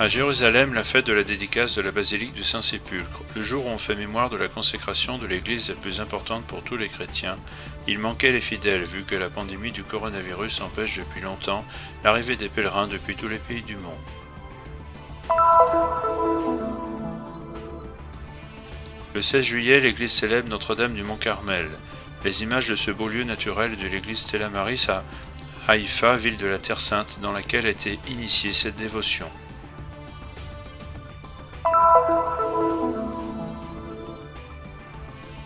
À Jérusalem, la fête de la dédicace de la basilique du Saint-Sépulcre, le jour où on fait mémoire de la consécration de l'église la plus importante pour tous les chrétiens, il manquait les fidèles vu que la pandémie du coronavirus empêche depuis longtemps l'arrivée des pèlerins depuis tous les pays du monde. Le 16 juillet, l'église célèbre Notre-Dame du Mont-Carmel. Les images de ce beau lieu naturel de l'église Stella Maris à Haïfa, ville de la Terre Sainte, dans laquelle a été initiée cette dévotion.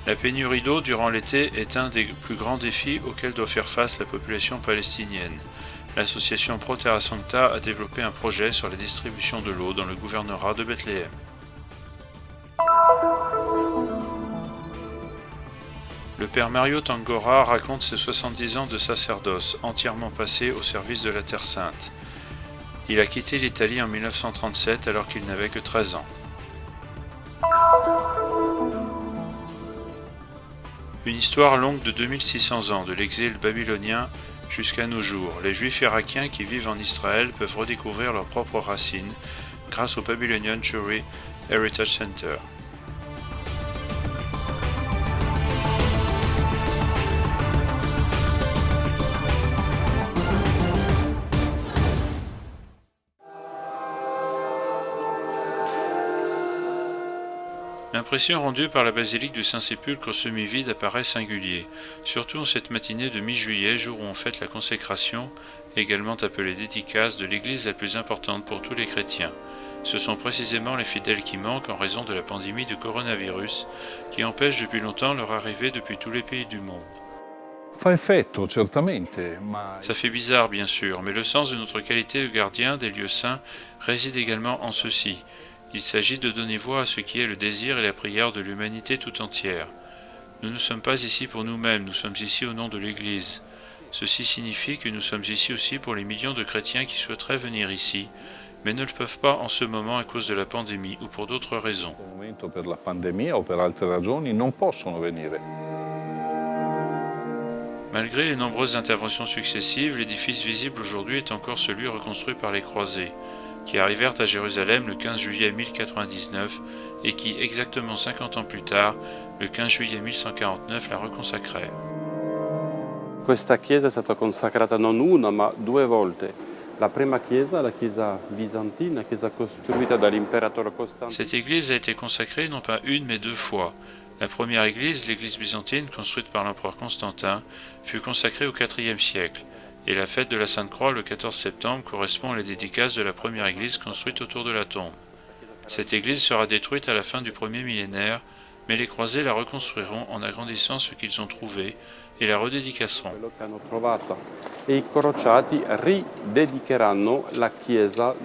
La pénurie d'eau durant l'été est un des plus grands défis auxquels doit faire face la population palestinienne. L'association Pro Terra Sancta a développé un projet sur la distribution de l'eau dans le gouvernorat de Bethléem. Le père Mario Tangora raconte ses 70 ans de sacerdoce, entièrement passé au service de la Terre Sainte. Il a quitté l'Italie en 1937 alors qu'il n'avait que 13 ans. Une histoire longue de 2600 ans, de l'exil babylonien jusqu'à nos jours. Les Juifs irakiens qui vivent en Israël peuvent redécouvrir leurs propres racines grâce au Babylonian Jewry Heritage Center. L'impression rendue par la basilique du Saint-Sépulcre semi-vide apparaît singulier, surtout en cette matinée de mi-juillet, jour où on fête la consécration, également appelée dédicace, de l'église la plus importante pour tous les chrétiens. Ce sont précisément les fidèles qui manquent en raison de la pandémie du coronavirus, qui empêche depuis longtemps leur arrivée depuis tous les pays du monde. Fa effetto, certamente, ma... Ça fait bizarre, bien sûr, mais le sens de notre qualité de gardien des lieux saints réside également en ceci. Il s'agit de donner voix à ce qui est le désir et la prière de l'humanité tout entière. Nous ne sommes pas ici pour nous-mêmes, nous sommes ici au nom de l'Église. Ceci signifie que nous sommes ici aussi pour les millions de chrétiens qui souhaiteraient venir ici, mais ne le peuvent pas en ce moment à cause de la pandémie ou pour d'autres raisons. Per la pandemia o per altre ragioni non possono venire. Malgré les nombreuses interventions successives, l'édifice visible aujourd'hui est encore celui reconstruit par les croisés, qui arrivèrent à Jérusalem le 15 juillet 1099 et qui, exactement 50 ans plus tard, le 15 juillet 1149, la reconsacrèrent. Questa chiesa è stata consacrata non una ma due volte. La prima chiesa, la chiesa bizantina, chiesa costruita dall'imperatore Costantino. Cette église a été consacrée non pas une mais deux fois. La première église, l'église byzantine, construite par l'empereur Constantin, fut consacrée au IVe siècle. Et la fête de la Sainte Croix, le 14 septembre, correspond à la dédicace de la première église construite autour de la tombe. Cette église sera détruite à la fin du premier millénaire, mais les croisés la reconstruiront en agrandissant ce qu'ils ont trouvé et la redédicaceront. Et i crociati ridedicheranno la chiesa.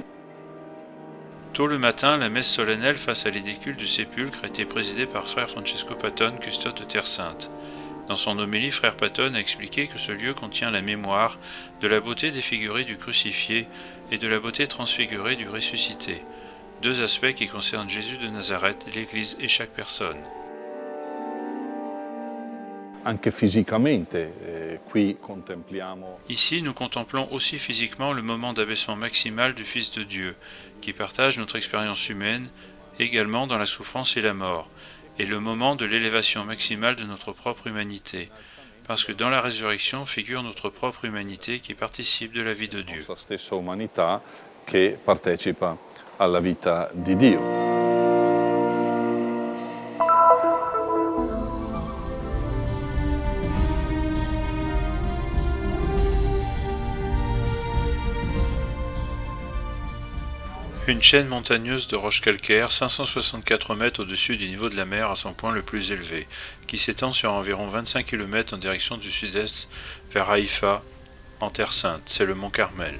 Tôt le matin, la messe solennelle face à l'édicule du sépulcre a été présidée par frère Francesco Patton, custode de Terre Sainte. Dans son homélie, frère Patton a expliqué que ce lieu contient la mémoire de la beauté défigurée du crucifié et de la beauté transfigurée du ressuscité, deux aspects qui concernent Jésus de Nazareth, l'Église et chaque personne. Anche fisicamente, qui contempliamo... Ici, nous contemplons aussi physiquement le moment d'abaissement maximal du Fils de Dieu, qui partage notre expérience humaine, également dans la souffrance et la mort, et le moment de l'élévation maximale de notre propre humanité, parce que dans la résurrection figure notre propre humanité qui participe de la vie de Dieu. La stessa umanità che partecipa alla vita di Dio. Une chaîne montagneuse de roches calcaires, 564 mètres au-dessus du niveau de la mer à son point le plus élevé, qui s'étend sur environ 25 km en direction du sud-est vers Haïfa, en Terre Sainte, c'est le mont Carmel.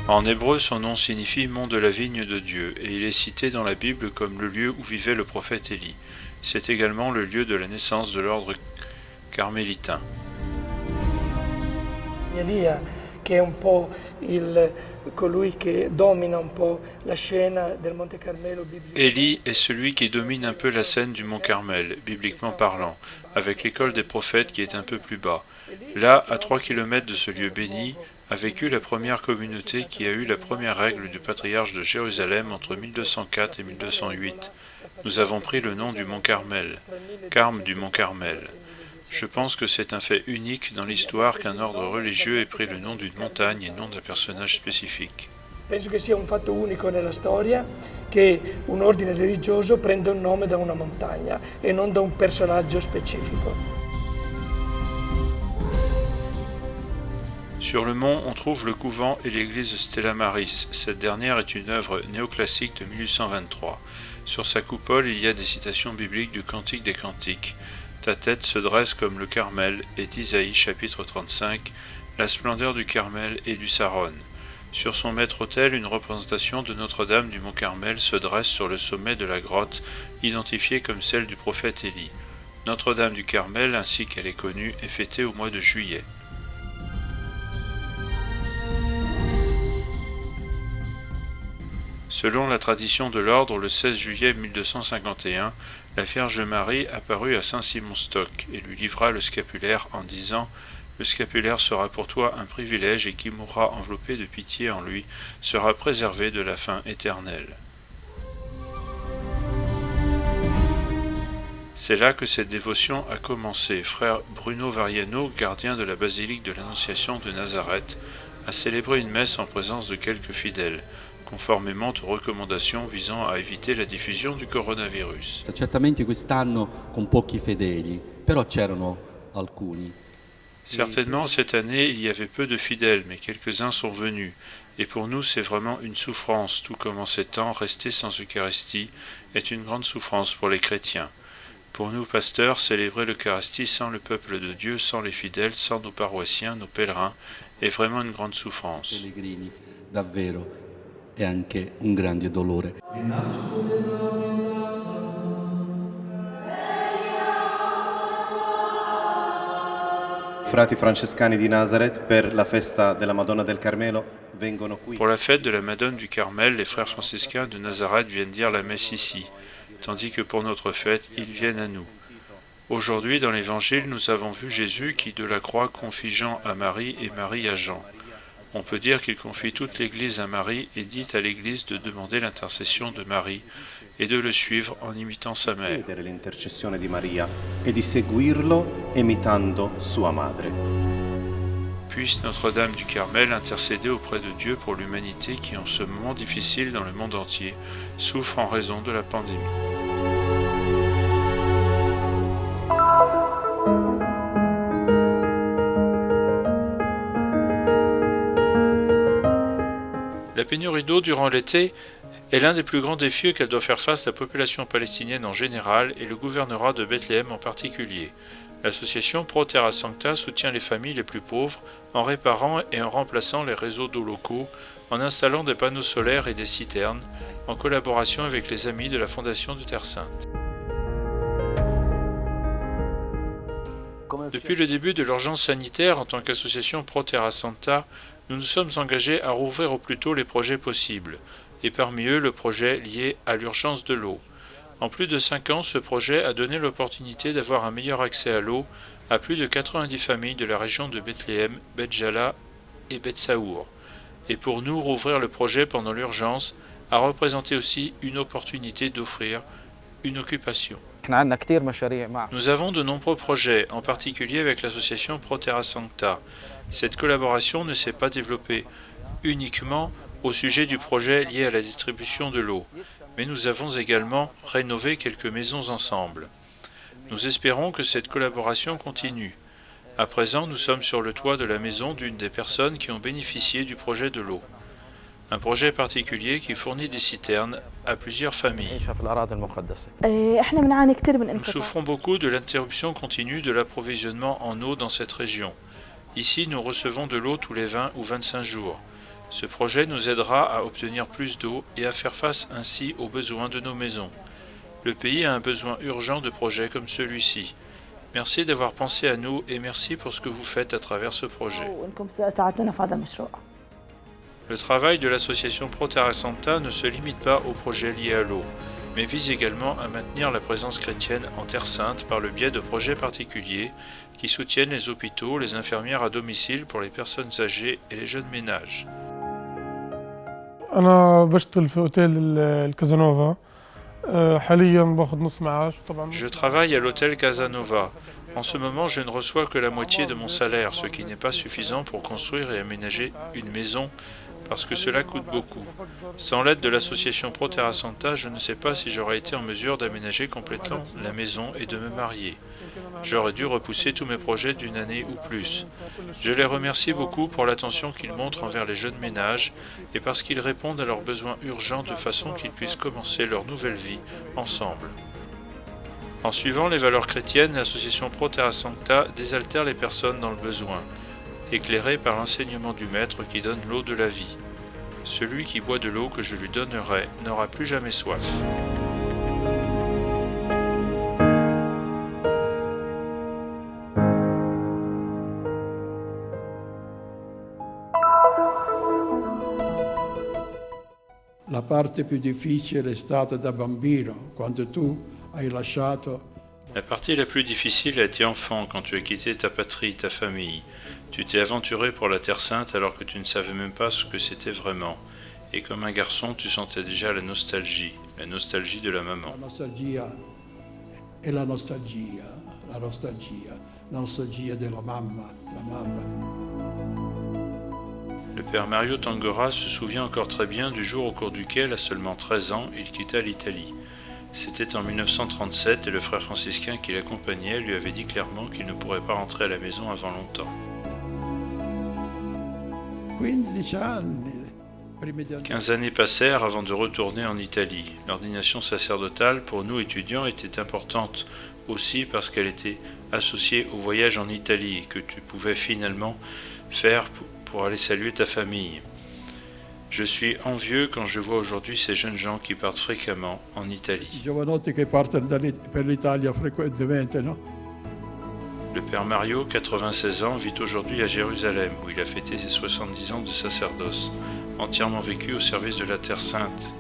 En hébreu, son nom signifie mont de la vigne de Dieu, et il est cité dans la Bible comme le lieu où vivait le prophète Élie. C'est également le lieu de la naissance de l'ordre carmélitain. Elia che è un po' colui che domina un po' la scena del Monte Carmelo biblico. Élie est celui qui domine un peu la scène du mont Carmel, bibliquement parlant, avec l'école des prophètes qui est un peu plus bas. Là, à 3 kilomètres de ce lieu béni, a vécu la première communauté qui a eu la première règle du patriarche de Jérusalem entre 1204 et 1208. Nous avons pris le nom du mont Carmel, Carme du mont Carmel. Je pense que c'est un fait unique dans l'histoire qu'un ordre religieux ait pris le nom d'une montagne et non d'un personnage spécifique. Penso che sia un fatto unico nella storia che un ordine religioso prenda un nome da una montagna e non da un personaggio specifico. Sur le mont, on trouve le couvent et l'église Stella Maris. Cette dernière est une œuvre néoclassique de 1823. Sur sa coupole, il y a des citations bibliques du Cantique des Cantiques. Ta tête se dresse comme le Carmel, et d'Isaïe chapitre 35, la splendeur du Carmel et du Saron. Sur son maître-autel, une représentation de Notre-Dame du Mont Carmel se dresse sur le sommet de la grotte, identifiée comme celle du prophète Élie. Notre-Dame du Carmel, ainsi qu'elle est connue, est fêtée au mois de juillet. Selon la tradition de l'ordre, le 16 juillet 1251, la Vierge Marie apparut à Saint-Simon-Stock et lui livra le scapulaire en disant « Le scapulaire sera pour toi un privilège et qui mourra enveloppé de pitié en lui sera préservé de la faim éternelle. » C'est là que cette dévotion a commencé. Frère Bruno Variano, gardien de la basilique de l'Annonciation de Nazareth, a célébré une messe en présence de quelques fidèles, conformément aux recommandations visant à éviter la diffusion du coronavirus. Certamente quest'anno con pochi fedeli, però c'erano alcuni. Certainement, cette année, il y avait peu de fidèles, mais quelques-uns sont venus. Et pour nous, c'est vraiment une souffrance, tout comme en ces temps, rester sans Eucharistie est une grande souffrance pour les chrétiens. Pour nous, pasteurs, célébrer l'Eucharistie sans le peuple de Dieu, sans les fidèles, sans nos paroissiens, nos pèlerins, est vraiment une grande souffrance. Pellegrini, davvero, è anche un grande dolore. Frati francescani di Nazareth per la festa della Madonna del Carmelo vengono qui. Pour la fête de la Madone du Carmel, les frères franciscains de Nazareth viennent dire la messe ici, tandis que pour notre fête, ils viennent à nous. Aujourd'hui, dans l'Évangile, nous avons vu Jésus qui, de la croix, confie Jean à Marie et Marie à Jean. On peut dire qu'il confie toute l'Église à Marie et dit à l'Église de demander l'intercession de Marie et de le suivre en imitant sa mère. Chiedere l'intercessione di Maria e di seguirlo imitando sua madre. Puisse Notre-Dame du Carmel intercéder auprès de Dieu pour l'humanité qui, en ce moment difficile dans le monde entier, souffre en raison de la pandémie. La pénurie d'eau durant l'été est l'un des plus grands défis auxquels doit faire face la population palestinienne en général et le gouvernorat de Bethléem en particulier. L'association Pro Terra Sancta soutient les familles les plus pauvres en réparant et en remplaçant les réseaux d'eau locaux, en installant des panneaux solaires et des citernes, en collaboration avec les amis de la Fondation de Terre Sainte. Depuis le début de l'urgence sanitaire, en tant qu'association Pro Terra Sancta, nous nous sommes engagés à rouvrir au plus tôt les projets possibles, et parmi eux le projet lié à l'urgence de l'eau. En plus de 5 ans, ce projet a donné l'opportunité d'avoir un meilleur accès à l'eau à plus de 90 familles de la région de Bethléem, Beth Jala et Beth Saour. Et pour nous, rouvrir le projet pendant l'urgence a représenté aussi une opportunité d'offrir une occupation. Nous avons de nombreux projets, en particulier avec l'association Pro Terra Sancta. Cette collaboration ne s'est pas développée uniquement au sujet du projet lié à la distribution de l'eau, mais nous avons également rénové quelques maisons ensemble. Nous espérons que cette collaboration continue. À présent, nous sommes sur le toit de la maison d'une des personnes qui ont bénéficié du projet de l'eau. Un projet particulier qui fournit des citernes à plusieurs familles. Nous souffrons beaucoup de l'interruption continue de l'approvisionnement en eau dans cette région. Ici, nous recevons de l'eau tous les 20 ou 25 jours. Ce projet nous aidera à obtenir plus d'eau et à faire face ainsi aux besoins de nos maisons. Le pays a un besoin urgent de projets comme celui-ci. Merci d'avoir pensé à nous et merci pour ce que vous faites à travers ce projet. وانكم ساعدتونا في هذا المشروع. Le travail de l'association Pro Terra Santa ne se limite pas aux projets liés à l'eau, mais vise également à maintenir la présence chrétienne en Terre Sainte par le biais de projets particuliers qui soutiennent les hôpitaux, les infirmières à domicile pour les personnes âgées et les jeunes ménages. أنا بشتغل في أوتيل الكازانوفا حاليا باخذ نص معاش طبعا. Je travaille à l'hôtel Casanova. En ce moment, je ne reçois que la moitié de mon salaire, ce qui n'est pas suffisant pour construire et aménager une maison parce que cela coûte beaucoup. Sans l'aide de l'association Pro Terra Santa, je ne sais pas si j'aurais été en mesure d'aménager complètement la maison et de me marier. J'aurais dû repousser tous mes projets d'une année ou plus. Je les remercie beaucoup pour l'attention qu'ils montrent envers les jeunes ménages et parce qu'ils répondent à leurs besoins urgents de façon qu'ils puissent commencer leur nouvelle vie ensemble. En suivant les valeurs chrétiennes, l'association Pro Terra Sancta désaltère les personnes dans le besoin, éclairées par l'enseignement du Maître qui donne l'eau de la vie. Celui qui boit de l'eau que je lui donnerai n'aura plus jamais soif. La parte più difficile è stata da bambino, quando tu hai lasciato. La partie la plus difficile a été enfant, quand tu as quitté ta patrie, ta famille. Tu t'es aventuré pour la Terre Sainte alors que tu ne savais même pas ce que c'était vraiment. Et comme un garçon, tu sentais déjà la nostalgie de la maman. La nostalgia è la nostalgia, la nostalgia della mamma, la mamma. Le père Mario Tangora se souvient encore très bien du jour au cours duquel, à seulement 13 ans, il quitta l'Italie. C'était en 1937 et le frère franciscain qui l'accompagnait lui avait dit clairement qu'il ne pourrait pas rentrer à la maison avant longtemps. 15 années passèrent avant de retourner en Italie. L'ordination sacerdotale pour nous étudiants était importante aussi parce qu'elle était associée au voyage en Italie que tu pouvais finalement faire pour aller saluer ta famille. Je suis envieux quand je vois aujourd'hui ces jeunes gens qui partent fréquemment en Italie. Giovanotti che partono per l'Italia frequentemente, no? Le père Mario, 96 ans, vit aujourd'hui à Jérusalem, où il a fêté ses 70 ans de sacerdoce, entièrement vécu au service de la Terre Sainte.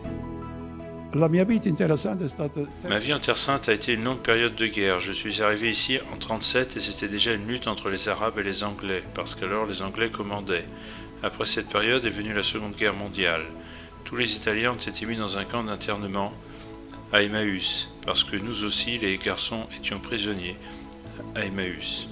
La mia vita in Terra Santa è stata... Ma vie en Terre Sainte a été une longue période de guerre. Je suis arrivé ici en 1937 et c'était déjà une lutte entre les Arabes et les Anglais, parce qu'alors les Anglais commandaient. Après cette période est venue la Seconde Guerre mondiale. Tous les Italiens ont été mis dans un camp d'internement à Emmaüs, parce que nous aussi, les garçons, étions prisonniers à Emmaüs.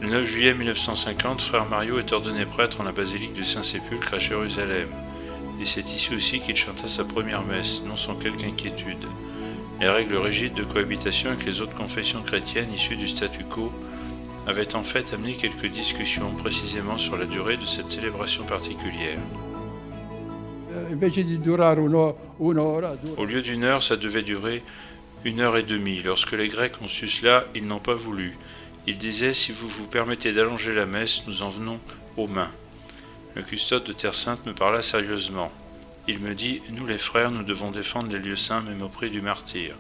Le 9 juillet 1950, frère Mario est ordonné prêtre en la basilique du Saint-Sépulcre à Jérusalem. Et c'est ici aussi qu'il chanta sa première messe, non sans quelque inquiétude. Les règles rigides de cohabitation avec les autres confessions chrétiennes issues du statu quo avaient en fait amené quelques discussions précisément sur la durée de cette célébration particulière. Au lieu d'une heure, ça devait durer 1h30. Lorsque les Grecs ont su cela, ils n'ont pas voulu. Ils disaient « Si vous vous permettez d'allonger la messe, nous en venons aux mains ». Le custode de Terre Sainte me parla sérieusement. Il me dit « Nous les frères, nous devons défendre les lieux saints même au prix du martyr.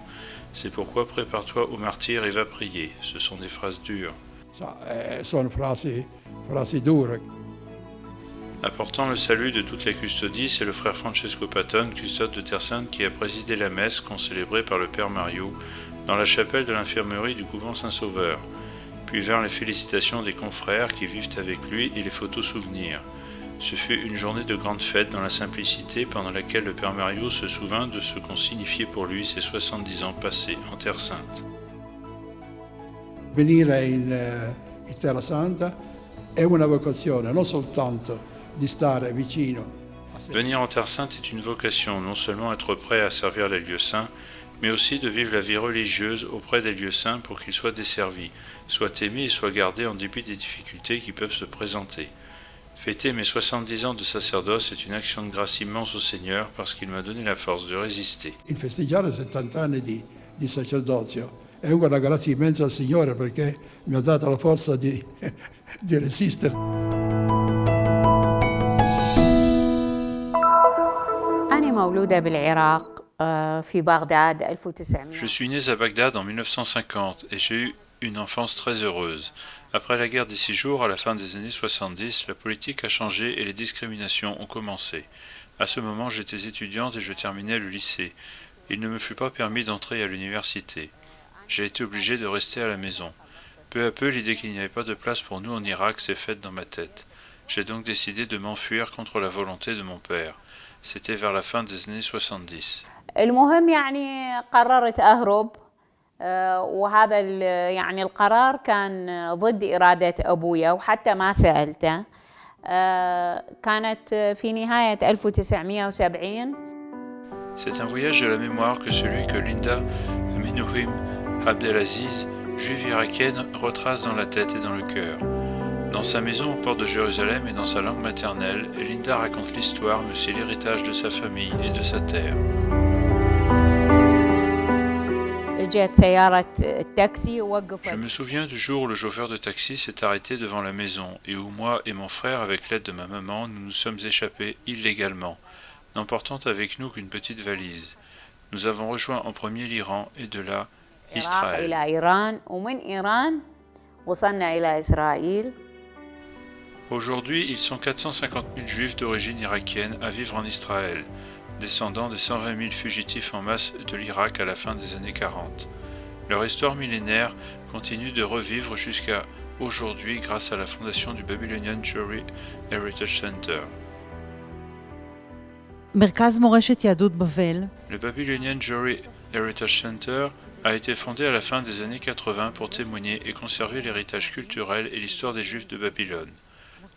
C'est pourquoi prépare-toi au martyr et va prier. » Ce sont des phrases dures. Sono frasi dure. Apportant le salut de toute la custodie, c'est le frère Francesco Patton, custode de Terre Sainte, qui a présidé la messe concélébrée par le père Mario dans la chapelle de l'infirmerie du couvent Saint-Sauveur. Puis vinrent les félicitations des confrères qui vivent avec lui et les photos souvenirs. Ce fut une journée de grande fête dans la simplicité pendant laquelle le père Mario se souvint de ce qu'ont signifié pour lui ses 70 ans passés en Terre Sainte. Venire in Terra Santa è una vocazione, non soltanto di stare vicino. Venir en Terre Sainte est une vocation, non seulement être prêt à servir les lieux saints, mais aussi de vivre la vie religieuse auprès des lieux saints pour qu'ils soient desservis, soient aimés et soient gardés en dépit des difficultés qui peuvent se présenter. Fêter mes 70 ans de sacerdoce est une action de grâce immense au Seigneur parce qu'il m'a donné la force de résister. Il festeggiare 70 anni di sacerdozio è una grazia immensa al Signore perché mi ha dato la forza di resistere. أنا مولودة بالعراق في بغداد 1900. Je suis né à Bagdad en 1950 et j'ai eu une enfance très heureuse. Après la guerre des 6 jours, à la fin des années 70, la politique a changé et les discriminations ont commencé. À ce moment, j'étais étudiante et je terminais le lycée. Il ne me fut pas permis d'entrer à l'université. J'ai été obligé de rester à la maison. Peu à peu, l'idée qu'il n'y avait pas de place pour nous en Irak s'est faite dans ma tête. J'ai donc décidé de m'enfuir contre la volonté de mon père. C'était vers la fin des années 70. المهم يعني قررت أهرب وهذا يعني القرار كان ضد إرادة أبويا وحتى ما سألته. كانت في نهاية 1970. C'est un voyage de la mémoire que celui que Linda Menuhin Abdelaziz, juive irakienne, retrace dans la tête et dans le cœur. Dans sa maison aux portes de Jérusalem et dans sa langue maternelle, Linda raconte l'histoire mais aussi l'héritage de sa famille et de sa terre. Je me souviens du jour où le chauffeur de taxi s'est arrêté devant la maison et où moi et mon frère, avec l'aide de ma maman, nous nous sommes échappés illégalement, n'emportant avec nous qu'une petite valise. Nous avons rejoint en premier l'Iran et de là Israël. Aujourd'hui, ils sont 450 000 juifs d'origine irakienne à vivre en Israël, descendants des 120 000 fugitifs en masse de l'Irak à la fin des années 40. Leur histoire millénaire continue de revivre jusqu'à aujourd'hui grâce à la fondation du Babylonian Jewry Heritage Center. Le Babylonian Jewry Heritage Center a été fondé à la fin des années 80 pour témoigner et conserver l'héritage culturel et l'histoire des Juifs de Babylone.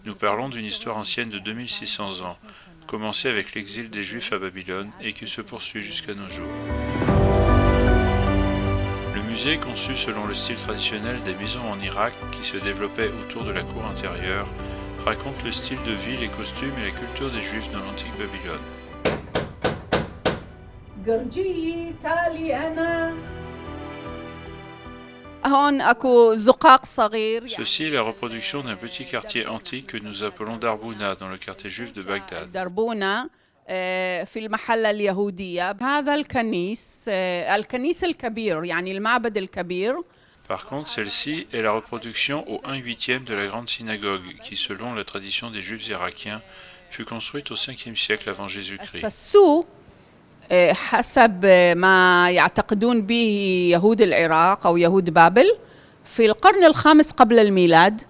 Nous parlons d'une histoire ancienne de 2600 ans, commencée avec l'exil des Juifs à Babylone et qui se poursuit jusqu'à nos jours. Le musée, conçu selon le style traditionnel des maisons en Irak qui se développait autour de la cour intérieure, raconte le style de vie, les costumes et la culture des Juifs dans l'antique Babylone. Ceci est la reproduction d'un petit quartier antique que nous appelons Darbouna dans le quartier juif de Bagdad. في المحلة اليهودية هذا الكنيس الكبير يعني المعبد الكبير. Par contre, celle-ci est la reproduction au 1/8 de la grande synagogue qui, selon la tradition des Juifs irakiens, fut construite au 5e siècle avant Jésus-Christ. حسب ما يعتقدون به يهود العراق أو يهود بابل في القرن الخامس قبل الميلاد.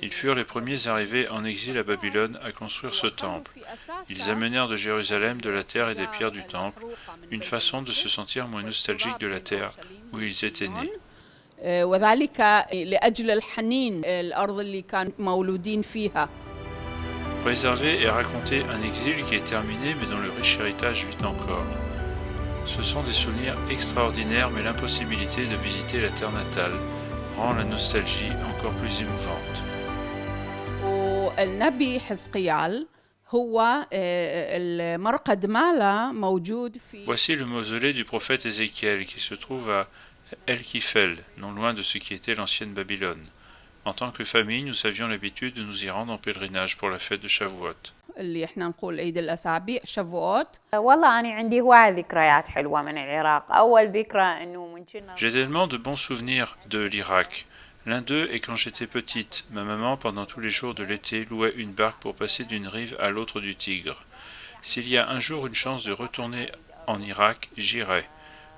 Ils furent les premiers arrivés en exil à Babylone à construire ce temple. Ils amenèrent de Jérusalem de la terre et des pierres du temple, une façon de se sentir moins nostalgique de la terre où ils étaient nés. Préserver et raconter un exil qui est terminé mais dont le riche héritage vit encore. Ce sont des souvenirs extraordinaires mais l'impossibilité de visiter la terre natale rend la nostalgie encore plus émouvante. والنبي حزقيال هو المرقد ماله موجود في. Voici le mausolée du prophète Ézéchiel qui se trouve à El Kifel, non loin de ce qui était l'ancienne Babylone. En tant que famille, nous avions l'habitude de nous y rendre en pèlerinage pour la fête de Shavuot. اللي احنا نقول عيد الأسابيع شافوت. والله أنا عندي هواي ذكريات حلوة من العراق. أول ذكرى إنه من كنا. J'ai tellement de bons souvenirs de l'Irak. L'un d'eux est quand j'étais petite. Ma maman, pendant tous les jours de l'été, louait une barque pour passer d'une rive à l'autre du Tigre. S'il y a un jour une chance de retourner en Irak, j'irai.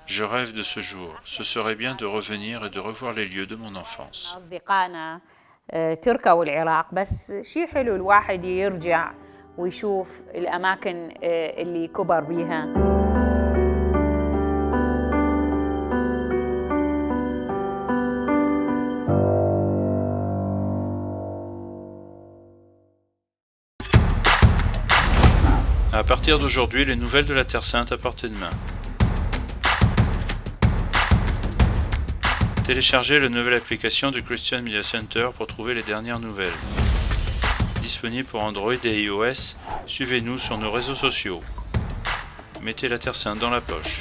Je rêve de ce jour. Ce serait bien de revenir et de revoir les lieux de mon enfance. أصدقائنا تركوا العراق بس شيء حلو الواحد يرجع ويشوف الأماكن اللي كبر بيها. À partir d'aujourd'hui, les nouvelles de la Terre Sainte à portée de main. Téléchargez la nouvelle application du Christian Media Center pour trouver les dernières nouvelles. Disponible pour Android et iOS, suivez-nous sur nos réseaux sociaux. Mettez la Terre Sainte dans la poche.